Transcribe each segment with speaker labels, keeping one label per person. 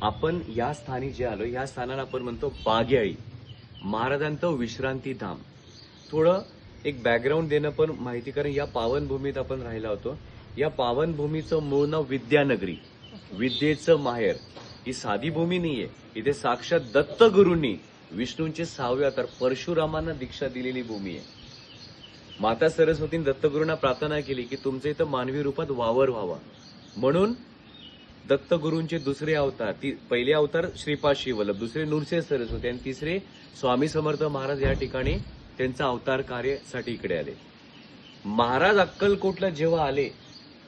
Speaker 1: आपण या स्थानी जे आलो, या स्थानाला आपण म्हणतो बागेआळी, महाराजांचं विश्रांती धाम. थोडं एक बॅकग्राऊंड देणं पण माहिती, कारण या पावनभूमीत आपण राहिला होतो. या पावनभूमीचं मूळ नाव विद्यानगरी, विद्येचं माहेर. ही साधी भूमी नाहीये. इथे साक्षात दत्तगुरूंनी विष्णूंचे 6वे अवतार परशुरामांना दीक्षा दिलेली भूमी आहे. माता सरस्वतीने दत्तगुरूंना प्रार्थना केली की तुमचं इथं मानवी रूपात वावर व्हावा, म्हणून दत्तगुरूंचे दुसरे अवतार, पहिले अवतार श्रीपाद श्रीवल्लभ, दुसरे नृसिंह सरस्वती आणि तिसरे स्वामी समर्थ महाराज या ठिकाणी त्यांचा अवतार कार्यासाठी इकडे आले. महाराज अक्कलकोटला जेव्हा आले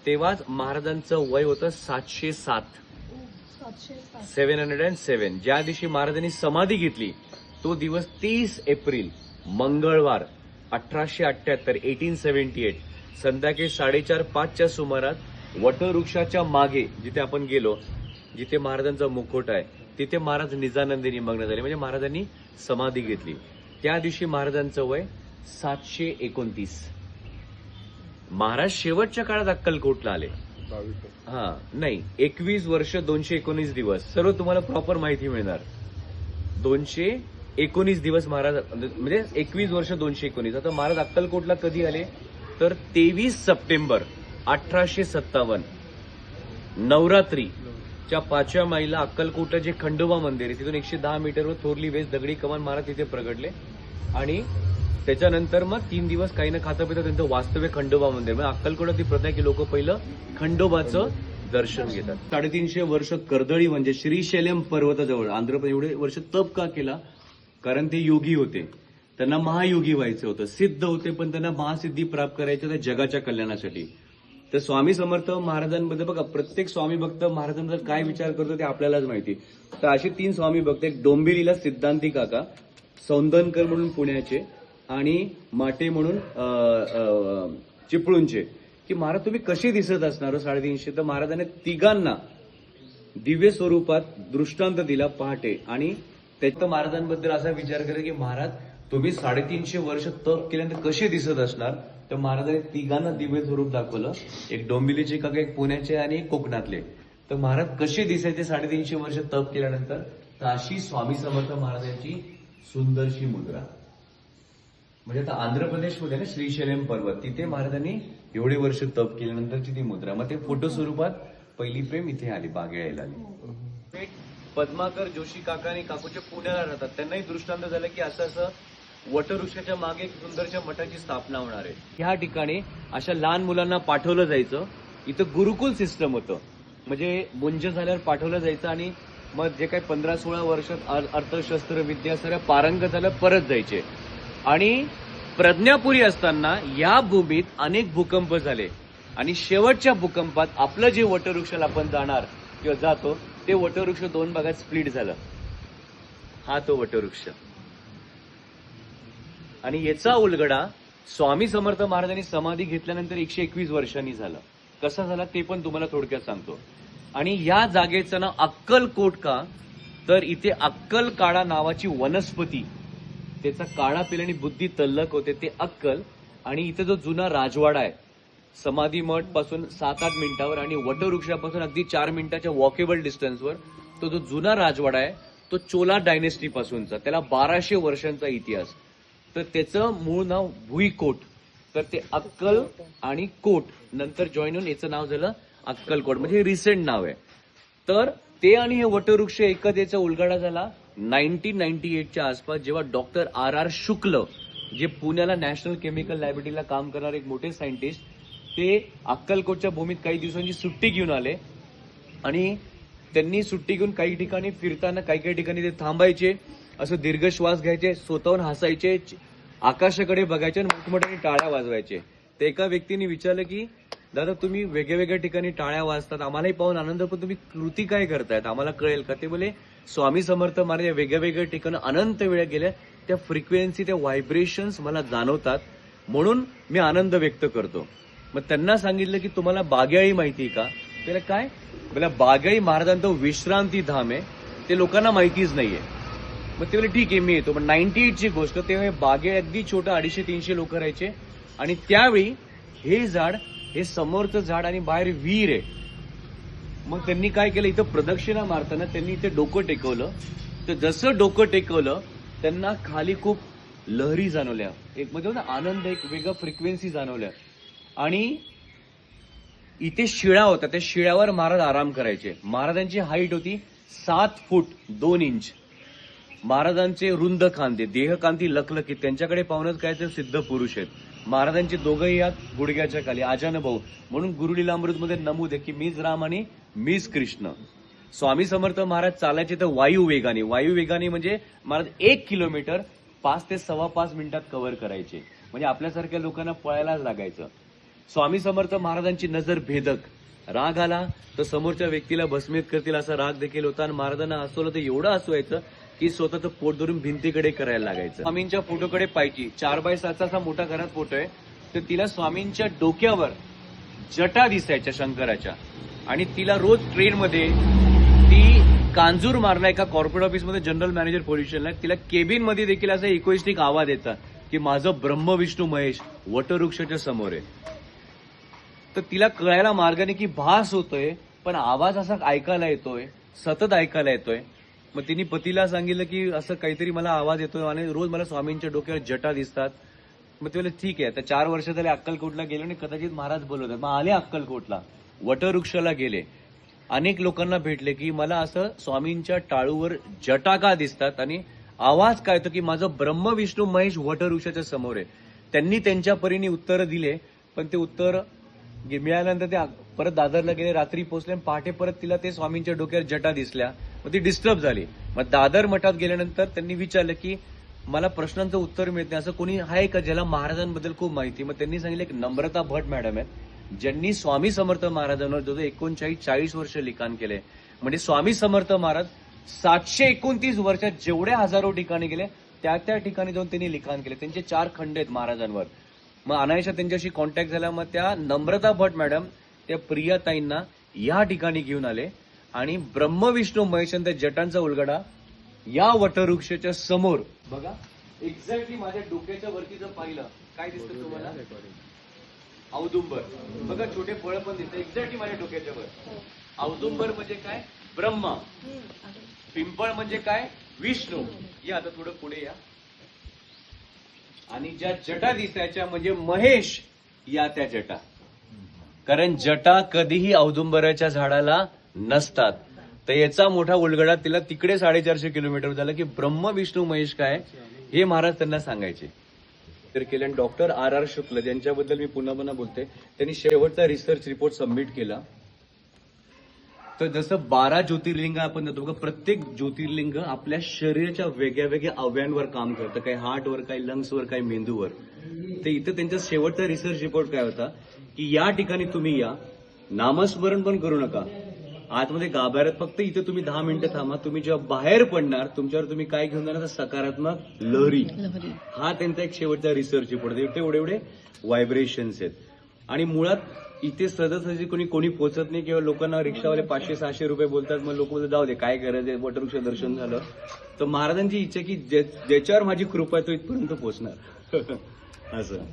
Speaker 1: तेव्हाच महाराजांचं वय होतं 707. 707. ज्या दिवशी महाराजांनी समाधी घेतली तो दिवस 30 एप्रिल मंगळवार 1878 1878 संध्याकाळी 4:30-5च्या सुमारास वटवृक्षाच्या मागे जिथे आपण गेलो, जिथे महाराजांचा मुखवटा आहे, तिथे महाराज निजानंदिनी मग्न झाले, म्हणजे महाराजांनी समाधी घेतली. त्या दिवशी महाराजांचं वय 729. महाराज शेवटच्या काळात अक्कलकोटला आले. नाही, 21 वर्ष 219 दिवस, सर्व तुम्हाला प्रॉपर माहिती मिळणार. 219 दिवस महाराज, म्हणजे 21 वर्ष 219. आता महाराज अक्कलकोटला कधी आले तर 23 सप्टेंबर 1857 नवरात्रीच्या 5व्या माईला अक्कलकोटला जे खंडोबा मंदिर आहे तिथून 110 मीटरवर थोरली वेस दगडी कमान महाराज तिथे प्रगटले. आणि त्याच्यानंतर मग 3 दिवस काही न खाता पिता त्यांचं वास्तव्य खंडोबा मंदिर. म्हणजे अक्कलकोटला ती प्रथा की लोक पहिलं खंडोबाचं दर्शन घेतात. 350 वर्ष कर्दळी म्हणजे श्रीशैलम पर्वताजवळ आंध्र प्रदेश एवढे वर्ष तप का केला? कारण ते योगी होते, त्यांना महायोगी व्हायचं होतं, सिद्ध होते, पण त्यांना महासिद्धी प्राप्त करायची होत्या जगाच्या कल्याणासाठी. तर स्वामी समर्थ महाराजांबद्दल बघा, प्रत्येक स्वामी भक्त महाराजांबद्दल काय विचार करतो ते आपल्यालाच माहिती. तर असे 3 स्वामी भक्त, एक डोंबिवलीला सिद्धांती काका, सौंदनकर म्हणून पुण्याचे आणि माटे म्हणून चिपळूणचे, की महाराज तुम्ही कसे दिसत असणार 350. तर महाराजांनी तिघांना दिव्य स्वरूपात दृष्टांत दिला पहाटे. आणि त्याच्या महाराजांबद्दल असा विचार करा की महाराज तुम्ही 350 वर्ष तप केल्यानंतर कसे दिसत असणार. तर महाराजांनी तिघांना दिव्य स्वरूप दाखवलं, एक डोंबिवलीचे काका, एक पुण्याचे आणि एक कोकणातले. तर महाराज कसे दिसायचे 350 वर्ष तप केल्यानंतर, तर अशी स्वामी समर्थ महाराजांची सुंदरशी मुद्रा. म्हणजे आता आंध्र प्रदेशमध्ये ना श्रीशैलम पर्वत, तिथे महाराजांनी एवढे वर्ष तप केल्यानंतरची ती मुद्रा. मग ते फोटो स्वरूपात पहिली प्रेम इथे आली, बागेळीला आली. पद्माकर जोशी काका आणि काकूचे पुण्याला राहतात, त्यांनाही दृष्टांत झालं की असं असं वटवृक्षाच्या मागे एक सुंदरच्या मठाची स्थापना होणार आहे. ह्या ठिकाणी अशा लहान मुलांना पाठवलं जायचं. इथं गुरुकुल सिस्टम होतं, म्हणजे मुंज झाल्यावर पाठवलं जायचं आणि मग जे काही 15-16 वर्षात अर्थशस्त्र विद्या सगळ्या पारंगत झाल्या परत जायचे. आणि प्रज्ञापुरी असताना या भूमीत अनेक भूकंप झाले आणि शेवटच्या भूकंपात आपलं जे वटवृक्षाला आपण जाणार किंवा जातो ते वटवृक्ष 2 भागात स्प्लिट झालं. हा तो वटवृक्ष. आणि याचा उलगडा स्वामी समर्थ महाराजांनी समाधी घेतल्यानंतर 121 वर्षांनी झालं. कसा झाला ते पण तुम्हाला थोडक्यात सांगतो. आणि या जागेचं नाव अक्कलकोट का, तर इथे अक्कल काळा नावाची वनस्पती, त्याचा काळा पिल्याने बुद्धी तल्लक होते, ते अक्कल. आणि इथे जो जुना राजवाडा आहे समाधी मठ पासून 7-8 मिनिटावर आणि वटवृक्षापासून अगदी 4 मिनिटाच्या वॉकेबल डिस्टन्सवर तो जो जुना राजवाडा आहे तो चोला डायनेस्टी पासूनचा, त्याला 1200 वर्षांचा इतिहास. तर त्याचं मूळ नाव भुईकोट. तर ते अक्कल आणि कोट नंतर जॉईन होऊन याचं नाव झालं अक्कलकोट, म्हणजे रिसेंट नाव आहे. तर ते आणि हे वटवृक्ष एकच याचा उलगडा झाला 1998च्या आसपास, जेव्हा डॉक्टर R.R. शुक्ल, जे पुण्याला नॅशनल केमिकल लॅबोरेटरीला काम करणारे एक मोठे सायंटिस्ट, ते अक्कलकोटच्या भूमीत काही दिवसांची सुट्टी घेऊन आले. आणि त्यांनी सुट्टी घेऊन काही ठिकाणी फिरताना काही ठिकाणी ते थांबायचे, असं दीर्घ श्वास घ्यायचे, स्वतःहून हसायचे, आकाशाकडे बघायचे आणि मोठमोठ्याने टाळ्या वाजवायचे. तर एका व्यक्तीने विचारलं की दादा तुम्ही वेगवेगळ्या ठिकाणी टाळ्या वाजतात, आम्हालाही पाहून आनंद, पण तुम्ही कृती काय करतायत आम्हाला कळेल का. ते बोले स्वामी समर्थ महाराज वेगवेगळ्या ठिकाणी अनंत वेळा गेल्या, त्या फ्रिक्वेन्सी, त्या व्हायब्रेशन्स मला जाणवतात, म्हणून मी आनंद व्यक्त करतो. मग त्यांना सांगितलं की तुम्हाला बागेआळी माहिती का. त्याला काय बोला, बागेआळी महाराजांचं विश्रांती धाम आहे, ते लोकांना माहितीच नाहीये. मग ते बोले ठीक आहे मी येतो. पण 98ची गोष्ट, तेव्हा बागेआळी अगदी छोटं 250-300 लोक राहायचे. आणि त्यावेळी हे झाड, हे समोरचं झाड आणि बाहेर विहीर आहे, मग त्यांनी काय केलं, इथं प्रदक्षिणा मारताना त्यांनी इथे डोकं टेकवलं. तर जसं डोकं टेकवलं त्यांना खाली खूप लहरी जाणवल्या, एक म्हणजे ना आनंद, एक वेगळं फ्रिक्वेन्सी जाणवल्या. आणि इथे शिळा होता, त्या शिळ्यावर महाराज आराम करायचे. महाराजांची हाईट होती 7 फूट 2 इंच. महाराजांचे रुंद खांदे, देहकांती लखलखीत, त्यांच्याकडे पाहूनच काय तर सिद्ध पुरुष आहेत. महाराजांचे दोघंही हात गुडघ्याच्या खाली, आजान भाऊ. म्हणून गुरुलीलामृतमध्ये नमूद आहे की मीच राम आणि मीच कृष्ण. स्वामी समर्थ महाराज चालायचे तर वायू वेगाने. वायू वेगाने म्हणजे महाराज 1 किलोमीटर 5 ते 5.25 मिनिटात कव्हर करायचे. म्हणजे आपल्यासारख्या लोकांना पळायलाच लागायचं. स्वामी समर्थ महाराजांची नजर भेदक. राग आला तर समोरच्या व्यक्तीला भस्मित करतील असा राग देखील होता. आणि महाराजांना हसवलं तर एवढं हसवायचं की स्वतःचं पोट धरून भिंतीकडे करायला लागायचं. स्वामींच्या फोटोकडे पाहिजे 4x7 असा मोठा घरात फोटो आहे. तर तिला स्वामींच्या डोक्यावर जटा दिसायच्या शंकराच्या. आणि तिला रोज ट्रेनमध्ये ती कांजूर मारला एका कॉर्पोरेट ऑफिसमध्ये जनरल मॅनेजर पोझिशनला. तिला केबिन मध्ये देखील असा इकोइस्टिक आवाज येतात की माझं ब्रह्म विष्णू महेश वटवृक्षाच्या समोर आहे. तर तिला कळायला मार्गाने की भास होतोय, पण आवाज असा ऐकायला येतोय, सतत ऐकायला येतोय. मग तिने पतीला सांगितलं की असं काहीतरी मला आवाज येतोय आणि रोज मला स्वामींच्या डोक्यावर जटा दिसतात. मग ते बोलले ठीक आहे. आता 4 वर्ष झाले अक्कलकोटला गेलो आणि कदाचित महाराज बोलवतात. मग आले अक्कलकोटला, वटवृक्षाला गेले, अनेक लोकांना भेटले की मला असं स्वामींच्या टाळूवर जटा का दिसतात आणि आवाज काय येतो की माझं ब्रह्म विष्णू महेश वटवृक्षाच्या समोर आहे. त्यांनी त्यांच्या परीने उत्तर दिले, पण ते उत्तर मिळाल्यानंतर ते परत दादरला गेले, रात्री पोहोचले आणि पहाटे परत तिला ते स्वामींच्या डोक्यावर जटा दिसल्या. मग ती डिस्टर्ब झाली. मग दादर मठात गेल्यानंतर त्यांनी विचारलं की मला प्रश्नांचं उत्तर मिळत नाही, असं कोणी आहे का ज्याला महाराजांबद्दल खूप माहिती. मग त्यांनी सांगितलं की नम्रता भट मॅडम आहेत, ज्यांनी स्वामी समर्थ महाराजांवर जवळ 39-40 वर्ष लिखाण केले. म्हणजे स्वामी समर्थ महाराज 729 वर्षात जेवढ्या हजारो ठिकाणी गेले त्या ठिकाणी जाऊन त्यांनी लिखाण केले. त्यांचे 4 खंड आहेत महाराजांवर. मग अनायशा त्यांच्याशी कॉन्टॅक्ट झाला. मग त्या नम्रता भट मॅडम त्या प्रियाताईंना या ठिकाणी घेऊन आले आणि ब्रह्म विष्णू महेशांच्या जटांचा उलगडा या वटवृक्षाच्या समोर बघा. एक्झॅक्टली माझ्या डोक्याच्या वरती जर पाहिलं काय दिसतं तुम्हाला, औदुंबर बघा, छोटे फळ पण दिसतं एक्झॅक्टली माझ्या डोक्याच्या वर. औदुंबर म्हणजे काय, ब्रह्मा. पिंपळ म्हणजे काय, विष्णू. या आता थोडं पुढे या. आणि ज्या जटा दिसायच्या म्हणजे महेश, या त्या जटा. कारण जटा कधीही औदुंबराच्या झाडाला नसतात. तर याचा मोठा उलगडा तिला तिकडे 450 किलोमीटर झाला की ब्रह्म विष्णू महेश काय हे महाराज त्यांना सांगायचे. तर केलं. Doctor R.R. शुक्ल ज्यांच्याबद्दल मी पुन्हा बोलते, त्यांनी शेवटचा रिसर्च रिपोर्ट सबमिट केला. तर जसं 12 ज्योतिर्लिंग आपण जातो बघा, प्रत्येक ज्योतिर्लिंग आपल्या शरीराच्या वेगळ्या वेगळ्या अवयवांवर काम करतं. काही हार्टवर, काही लंग्सवर, काही मेंदूवर. तर इथं त्यांचा शेवटचा रिसर्च रिपोर्ट काय होता की या ठिकाणी तुम्ही या, नामस्मरण पण करू नका, आतमध्ये गाभाऱ्यात फक्त इथे तुम्ही 10 मिनिटं थांबा. तुम्ही जेव्हा बाहेर पडणार तुमच्यावर तुम्ही काय घेऊन जाणार, सकारात्मक लहरी. हा त्यांचा एक शेवटचा रिसर्च रिपोर्ट. एवढे व्हायब्रेशन्स आहेत. आणि मुळात इथे सहजासहजी कोणी पोहोचत नाही किंवा लोकांना रिक्षावाले 500-600 रुपये बोलतात. मग लोक बोलतात जाऊ दे काय करायचं, वटवृक्ष दर्शन झालं. तर महाराजांची इच्छा की ज्याच्यावर माझी कृपा आहे तो इथपर्यंत पोहोचणार असं.